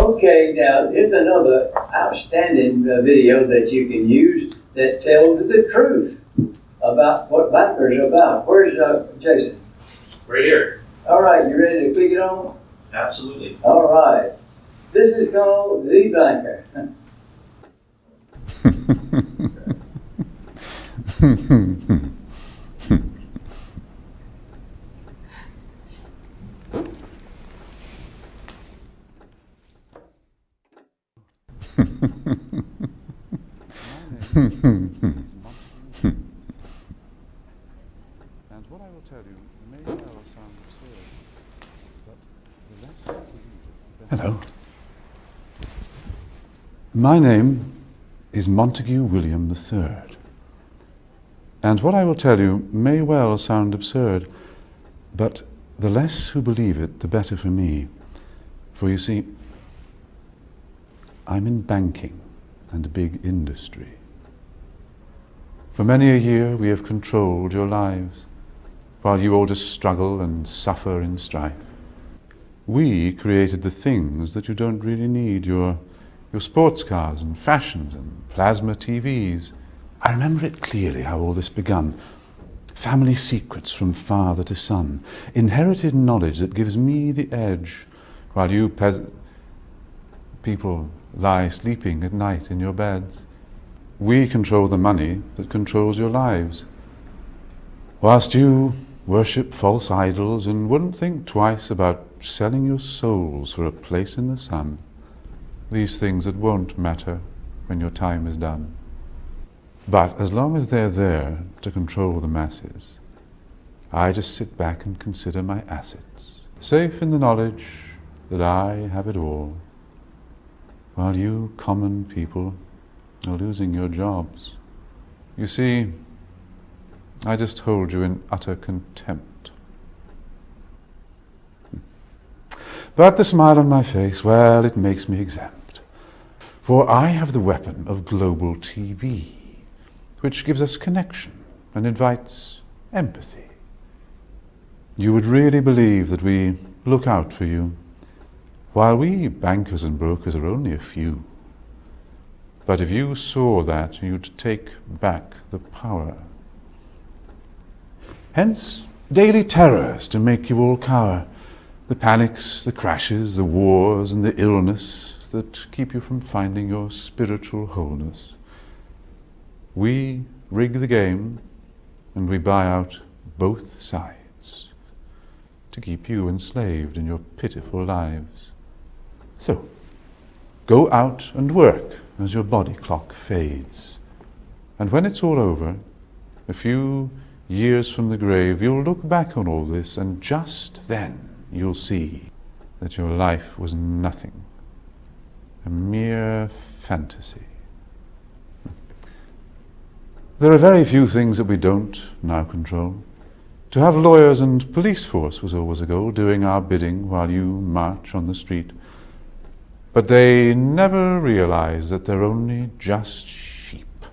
Okay, now here's another outstanding video that you can use that tells the truth about what Bankers are about. Where's Jason? Right here. All right, you ready to click it on? Absolutely. All right. This is called The Banker. And what I will tell you may well sound absurd, but the less you believe it, the better. Hello. My name is Montague William III. And what I will tell you may well sound absurd, but the less who believe it, the better for me. For you see, I'm in banking and a big industry. For many a year we have controlled your lives, while you all just struggle and suffer in strife. We created the things that you don't really need, your sports cars and fashions and plasma TVs. I remember it clearly how all this begun. Family secrets from father to son, inherited knowledge that gives me the edge, while you people lie sleeping at night in your beds. We control the money that controls your lives, whilst you worship false idols and wouldn't think twice about selling your souls for a place in the sun. These things that won't matter when your time is done. But as long as they're there to control the masses, I just sit back and consider my assets, safe in the knowledge that I have it all, while you common people are losing your jobs. You see, I just hold you in utter contempt. But the smile on my face, well, it makes me exempt. For I have the weapon of global TV, which gives us connection and invites empathy. You would really believe that we look out for you, while we bankers and brokers are only a few. But if you saw that, you'd take back the power. Hence, daily terrors to make you all cower. The panics, the crashes, the wars, and the illness that keep you from finding your spiritual wholeness. We rig the game, and we buy out both sides to keep you enslaved in your pitiful lives. So, go out and work as your body clock fades. And when it's all over, a few years from the grave, you'll look back on all this, and just then you'll see that your life was nothing, a mere fantasy. There are very few things that we don't now control. To have lawyers and police force was always a goal, doing our bidding while you march on the street. But they never realize that they're only just sheep.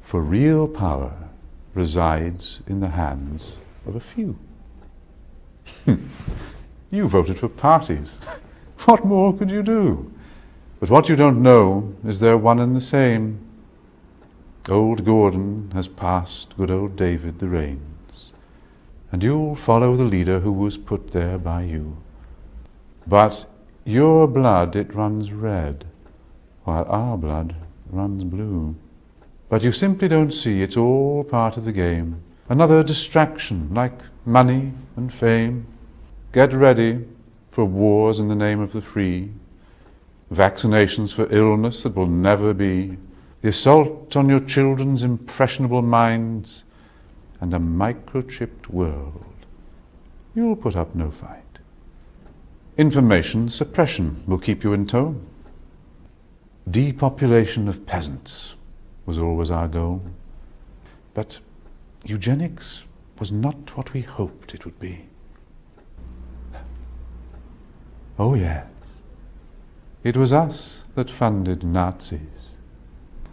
For real power resides in the hands of a few. You voted for parties. What more could you do? But what you don't know is they're one and the same. Old Gordon has passed good old David the reins, and you'll follow the leader who was put there by you. But your blood, it runs red, while our blood runs blue. But you simply don't see it's all part of the game. Another distraction, like money and fame. Get ready for wars in the name of the free, vaccinations for illness that will never be, the assault on your children's impressionable minds, and a microchipped world. You'll put up no fight. Information suppression will keep you in tow. Depopulation of peasants was always our goal. But eugenics was not what we hoped it would be. Oh yes, it was us that funded Nazis.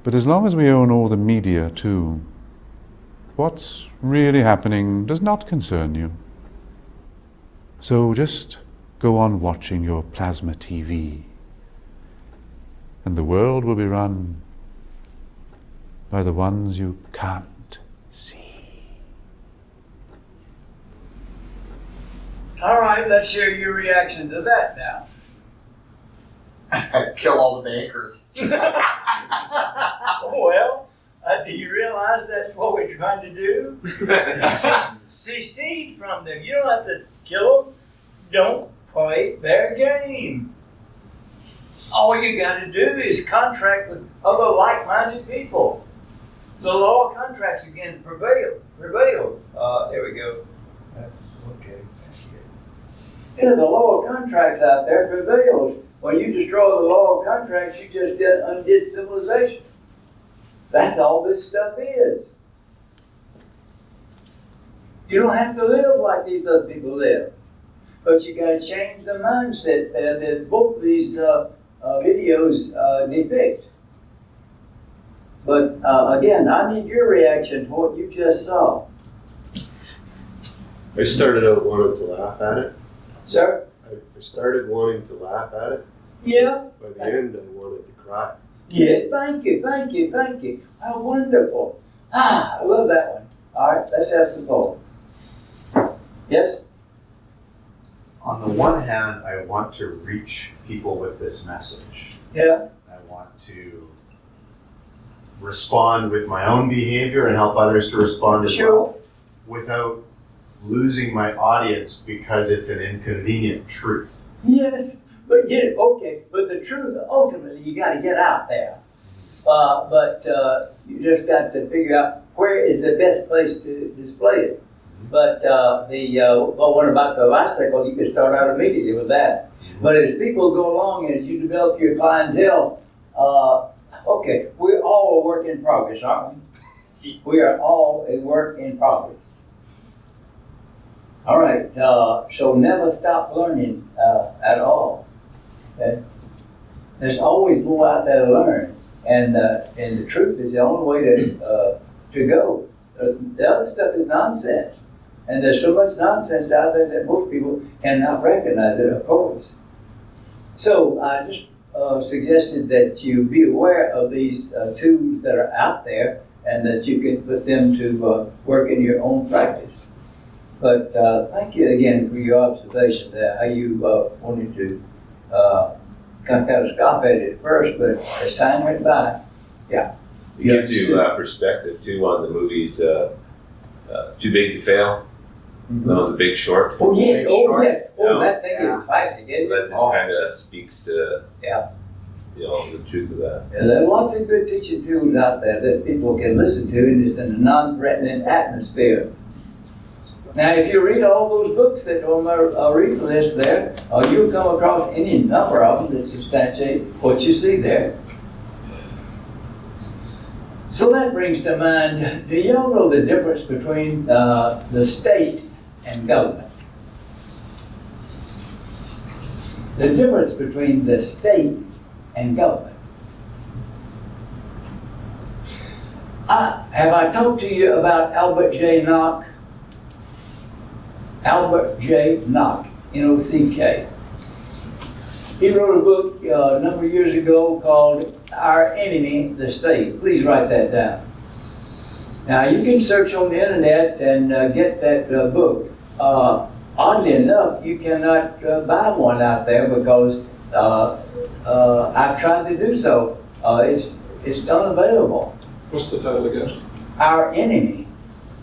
But as long as we own all the media too, what's really happening does not concern you. So just go on watching your plasma TV, and the world will be run by the ones you can't see. All right, let's hear your reaction to that now. Kill all the bankers. Well, do you realize that's what we're trying to do? Secede from them. You don't have to kill them. Don't play their game. All you got to do is contract with other like-minded people. The law of contracts again prevailed. There we go. That's okay. That's good. Yeah, the law of contracts out there prevails. When you destroy the law of contracts, you just undid civilization. That's all this stuff is. You don't have to live like these other people live. But you got to change the mindset that both of these videos depict. But again, I need your reaction to what you just saw. I started out wanting to laugh at it. Sir? I started wanting to laugh at it. Yeah? By the end, I wanted to cry. Yes, thank you. How wonderful. I love that one. All right, let's have some more. Yes? On the one hand, I want to reach people with this message. Yeah? I want to respond with my own behavior and help others to respond as well, without losing my audience because it's an inconvenient truth. Yes, but but the truth, ultimately, you got to get out there. But you just got to figure out where is the best place to display it. But what about the bicycle? You can start out immediately with that. But as people go along, as you develop your clientele, we're all a work in progress, aren't we? We are all a work in progress. All right, so never stop learning at all. Okay? There's always more out there to learn, and the truth is the only way to go. The other stuff is nonsense, and there's so much nonsense out there that most people cannot recognize it, of course. So I just suggested that you be aware of these tools that are out there, and that you can put them to work in your own practice. But thank you again for your observation there, how you wanted to kind of scoff at it at first, but as time went by, yeah. It gives you perspective too on the movies Too Big to Fail, The Big Short. Oh yes, Short. that thing is classic, isn't That it? just kind of speaks to Yeah. The truth of that. Yeah, there are lots of good teaching tools out there that people can listen to, and it's in a non-threatening atmosphere. Now, if you read all those books that are on my reading list there, you'll come across any number of them that substantiate what you see there. So that brings to mind, do y'all know the difference between the state and government? The difference between the state and government. Have I talked to you about Albert J. Nock? Albert J. Nock, N-O-C-K. He wrote a book a number of years ago called Our Enemy, the State. Please write that down. Now, you can search on the internet and get that book. Oddly enough, you cannot buy one out there because I've tried to do so. It's unavailable. What's the title again? Our Enemy,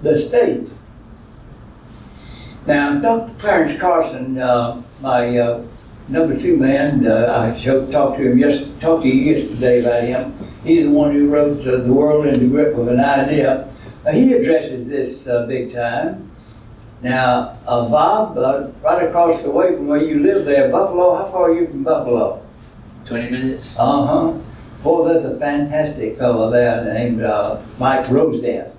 the State. Now, Dr. Clarence Carson, my number 2 man, I talked to you yesterday about him. He's the one who wrote The World in the Grip of an Idea. He addresses this big time. Now, Bob, right across the way from where you live there, Buffalo, how far are you from Buffalo? 20 minutes. Uh-huh. Boy, there's a fantastic fellow there named Mike Rosedale.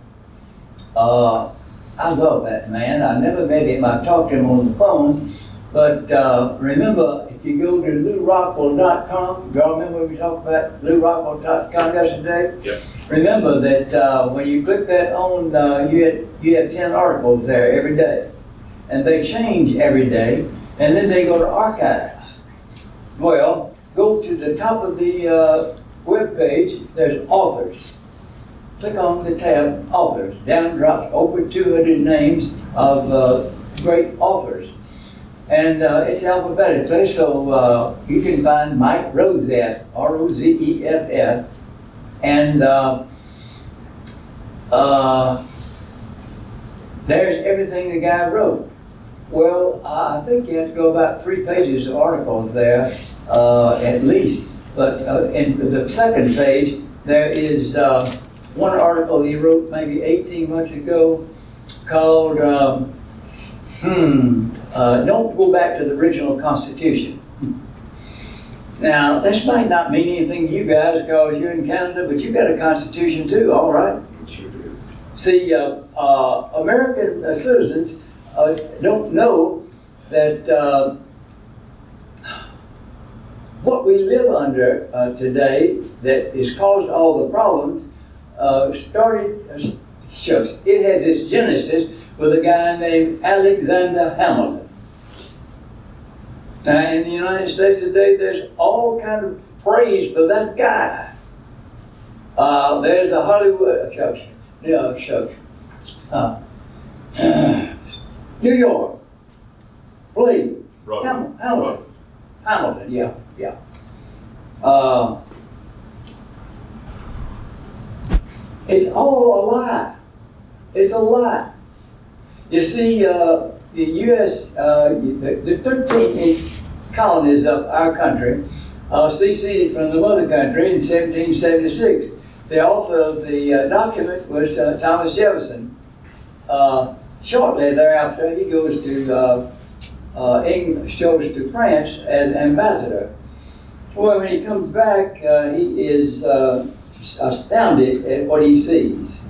I love that man. I never met him. I talked to him on the phone. But remember, if you go to LouRockwell.com, y'all remember we talked about LouRockwell.com yesterday? Yep. Remember that when you click that on, you have 10 articles there every day. And they change every day. and then they go to archives. Well, go to the top of the web page, there's authors. Click on the tab, authors. Down drops over 200 names of great authors. And it's alphabetically, so you can find Mike Rozeff, R-O-Z-E-F-F, and there's everything the guy wrote. Well, I think you have to go about 3 pages of articles there, at least. But in the second page, there is one article he wrote maybe 18 months ago called Don't Go Back to the Original Constitution. Now, this might not mean anything to you guys because you're in Canada, but you've got a constitution too, all right? Sure do. See, American citizens don't know that what we live under today that has caused all the problems it has its genesis with a guy named Alexander Hamilton. Now, in the United States today, there's all kind of praise for that guy. There's a Hollywood, New York, please, Hamilton, yeah. It's all a lie. It's a lie. You see, the U.S., the 13 colonies of our country seceded from the mother country in 1776. The author of the document was Thomas Jefferson. Shortly thereafter, he goes to France as ambassador. Well, when he comes back, he is astounded at what he sees.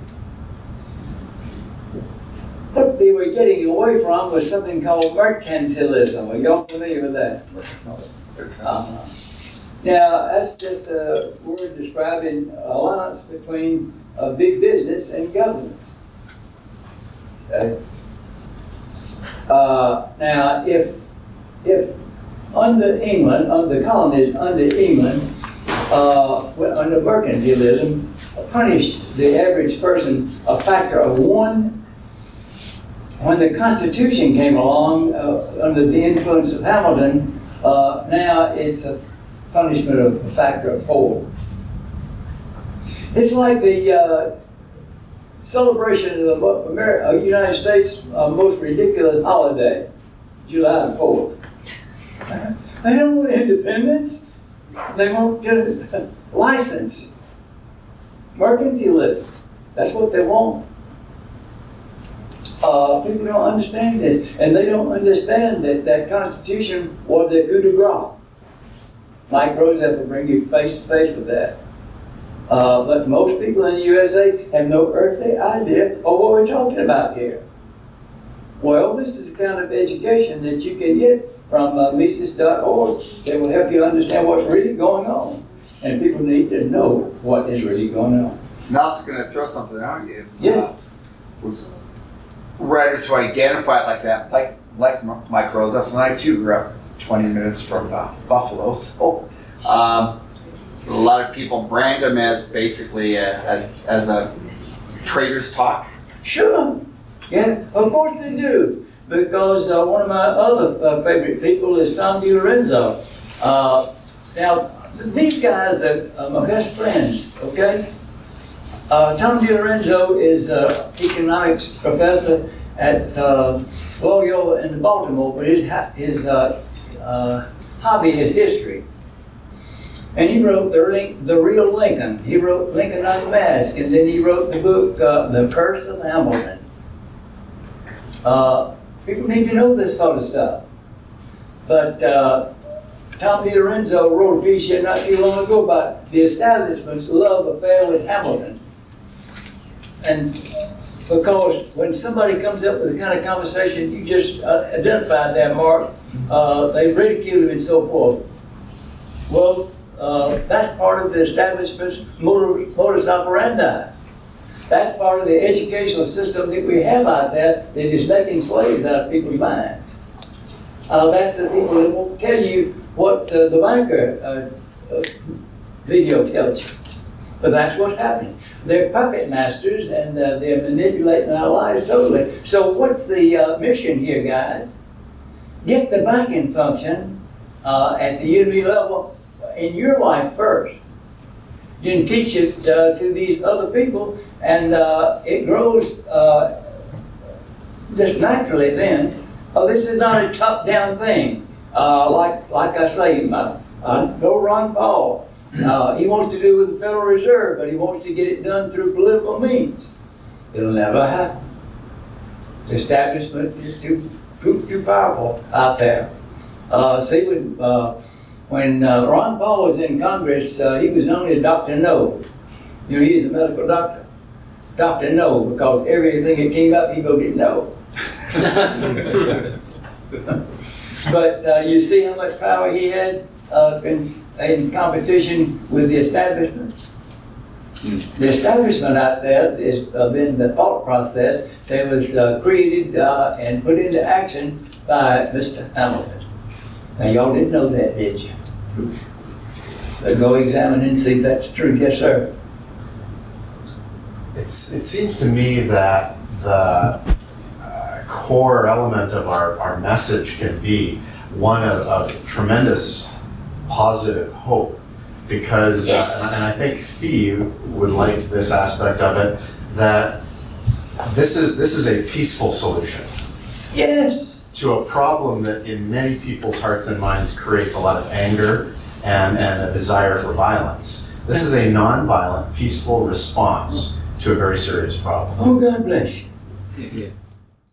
What they were getting away from was something called mercantilism. Are y'all familiar with that? Now, that's just a word describing alliance between big business and government. Okay. Now, if under England, under the colonies under England, under mercantilism, punished the average person a factor of 1. When the Constitution came along, under the influence of Hamilton, now it's a punishment of a factor of 4. It's like the celebration of the United States' most ridiculous holiday, July 4th. They don't want independence. They want license. Mercantilism. That's what they want. People don't understand this, and they don't understand that that Constitution was a coup de grace. Mike Rozeff will bring you face to face with that. But most people in the USA have no earthly idea of what we're talking about here. Well, this is the kind of education that you can get from Mises.org that will help you understand what's really going on. And people need to know what is really going on. Nelson's going to throw something out at you. Yes. Writers who identify it like that, like Mike Rozeff, and I too grew up 20 minutes from Buffalo, so a lot of people brand him as basically as a trader's talk. Sure. Yeah, of course they do. Because one of my other favorite people is Tom DiLorenzo. Now, these guys are my best friends, okay? Tom DiLorenzo is an economics professor at Loyola in Baltimore, but his hobby is history. And he wrote The Real Lincoln. He wrote Lincoln Unmasked, and then he wrote the book, The Curse of Hamilton. People need to know this sort of stuff. But Tom DiLorenzo wrote a piece here not too long ago about the establishment's love affair with Hamilton. And because when somebody comes up with the kind of conversation you just identified there, Mark, they ridicule him and so forth. Well, that's part of the establishment's modus operandi. That's part of the educational system that we have out there that is making slaves out of people's minds. That's the people that won't tell you what the banker video tells you. But that's what's happening. They're puppet masters, and they're manipulating our lives totally. So what's the mission here, guys? Get the banking function at the unity level in your life first. Then teach it to these other people, and it grows just naturally then. This is not a top-down thing. Like I say, go Ron Paul. He wants to do with the Federal Reserve, but he wants to get it done through political means. It'll never happen. The establishment is too powerful out there. See, when Ron Paul was in Congress, he was known as Dr. No. You know, he's a medical doctor. Dr. No, because everything that came up, he voted no. But you see how much power he had in competition with the establishment? The establishment out there has been the thought process that was created and put into action by Mr. Hamilton. Now, y'all didn't know that, did you? So go examine and see if that's true. Yes, sir. It seems to me that the core element of our message can be one of tremendous positive hope, because, and I think Fee would like this aspect of it, that this is a peaceful solution. Yes. To a problem that in many people's hearts and minds creates a lot of anger and a desire for violence. This is a non-violent, peaceful response to a very serious problem. Oh, God bless you.